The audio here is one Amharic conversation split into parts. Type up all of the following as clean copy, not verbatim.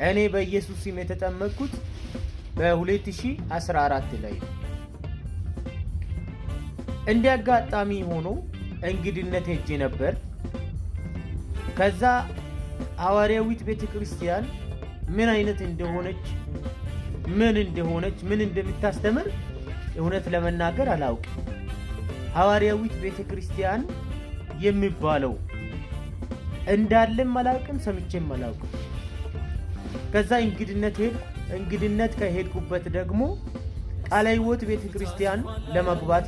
እኔ በኢየሱስ ስም የተጠመቅኩት በ2014 ላይ እንዲያጋጣሚ ሆኖ እንግድነት ሄጄ ነበር። ከዛ ሐዋርያዊት ቤተክርስቲያን ምን አይነት እንደሆነች ምን እንደምታስተምር እውነት ለመናገር አላውቅም። ሐዋርያዊት ቤተክርስቲያን የሚባለው እንዳለም አላውቅም፣ ሰምቼም አላውቅም። ከዛ እንግድነት ከሄድኩበት ደግሞ ቃለ ሕይወት ቤተክርስቲያን ለመግባት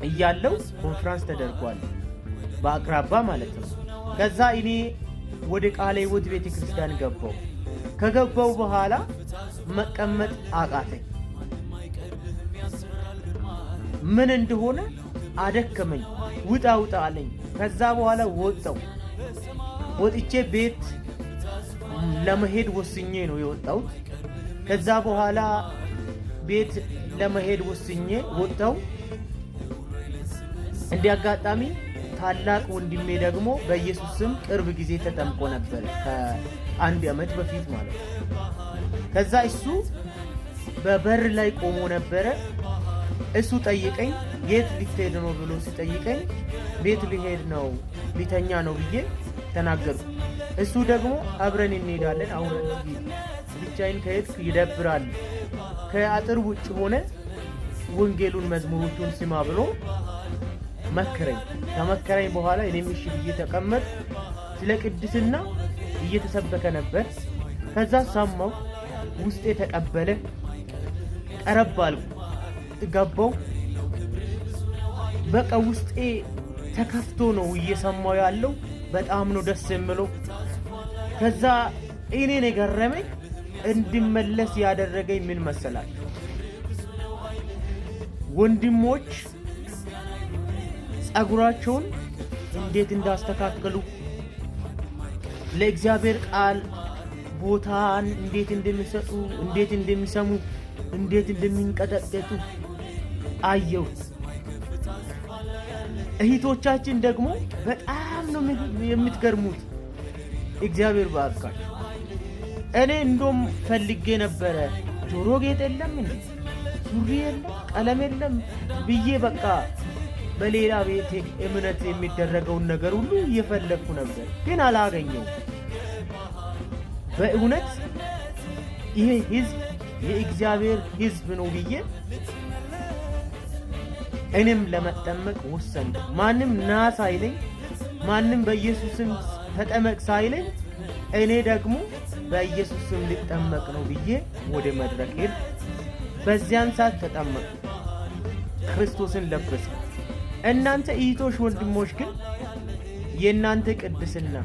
እያለው ኮንፈረንስ ተደርጓል፣ በአቅራባ ማለት ነው። ከዛ እኔ ወደ ቃለ ሕይወት ቤተክርስቲያን ከገባው በኋላ መቀመጥ አቃተኝ። ምን እንደሆነ አደከመኝ። ውጣ አለኝ። ከዛ በኋላ ወጥቼ ቤት ለመሄድ ወስኜ ነው የወጣሁት። ከዛ በኋላ ቤት ለመሄድ ወስኜ ወጣሁ። እንዲያጋጣሚ ታላቅ ወንድሜ ደግሞ በኢየሱስ ስም ቅርብ ጊዜ ተጠምቆ ነበር፣ ከአንድ ዓመት በፊት ማለት ነው። ከዛ እሱ በበር ላይ ቆሞ ነበረ። እሱ ጠይቀኝ፣ የት ልትሄድ ነው ብሎ ሲጠይቀኝ ቤት ልሄድ ነው ሊተኛ ነው ብዬ ተናገርኩ። እሱ ደግሞ አብረን እንሄዳለን፣ አሁን ብቻዬን ከሄድክ ይደብራል፣ ከአጥር ውጭ ሆነ ወንጌሉን መዝሙሮቹን ስማ ብሎ መከረኝ። ከመከረኝ በኋላ እኔም እሺ ብዬ ተቀመጥ። ስለ ቅድስና እየተሰበከ ነበር። ከዛ ሰማው፣ ውስጤ ተቀበለ። ቀረብ አልኩ፣ ገባው። በቃ ውስጤ ተከፍቶ ነው እየሰማው ያለው። በጣም ነው ደስ የሚለው። ከዛ እኔን የገረመኝ እንድመለስ ያደረገኝ ምን መሰላችሁ? ወንድሞች ጸጉራቸውን እንዴት እንዳስተካከሉ፣ ለእግዚአብሔር ቃል ቦታን እንዴት እንደሚሰጡ፣ እንዴት እንደሚሰሙ፣ እንዴት እንደሚንቀጠቀጡ አየሁ። እህቶቻችን ደግሞ በጣም ነው የምትገርሙት። እግዚአብሔር ባርካችሁ። እኔ እንደውም ፈልጌ ነበረ፣ ጆሮ ጌጥ የለም እንዴ፣ ሱሪ የለም፣ ቀለም የለም ብዬ በቃ በሌላ ቤት እምነት የሚደረገውን ነገር ሁሉ እየፈለግኩ ነበር፣ ግን አላገኘው። በእውነት ይሄ ህዝብ የእግዚአብሔር ህዝብ ነው ብዬ እኔም ለመጠመቅ ወሰንኩ። ማንም ና ሳይለኝ፣ ማንም በኢየሱስም ተጠመቅ ሳይለኝ፣ እኔ ደግሞ በኢየሱስም ልጠመቅ ነው ብዬ ወደ መድረክ ሄድኩ። በዚያን ሰዓት ተጠመቅኩ፣ ክርስቶስን ለበስኩ። እናንተ እህቶች ወንድሞች ግን የእናንተ ቅድስና፣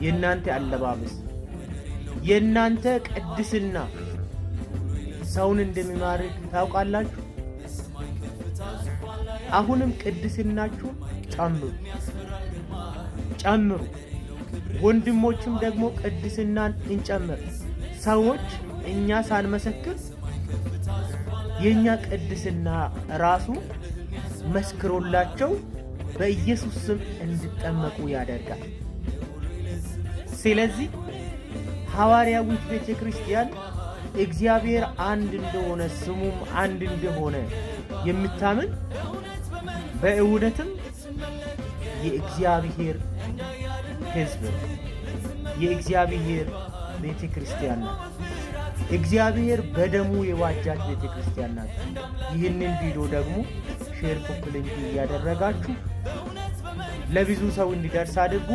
የእናንተ አለባበስ፣ የእናንተ ቅድስና ሰውን እንደሚማርክ ታውቃላችሁ። አሁንም ቅድስናችሁ ጨምሩ። ወንድሞችም ደግሞ ቅድስናን እንጨምር። ሰዎች እኛ ሳንመሰክር የኛ ቅድስና ራሱ መስክሮላቸው በኢየሱስ ስም እንዲጠመቁ ያደርጋል። ስለዚህ ሐዋርያዊት ቤተክርስቲያን እግዚአብሔር አንድ እንደሆነ ስሙም አንድ እንደሆነ የምታምን በእውነትም የእግዚአብሔር ሕዝብ የእግዚአብሔር ቤተክርስቲያን ናት። እግዚአብሔር በደሙ የዋጃት ቤተክርስቲያን ናት። ይህንን ቪዲዮ ደግሞ ሼር፣ ኮፒ ሊንክ እያደረጋችሁ ለብዙ ሰው እንዲደርስ አድርጉ።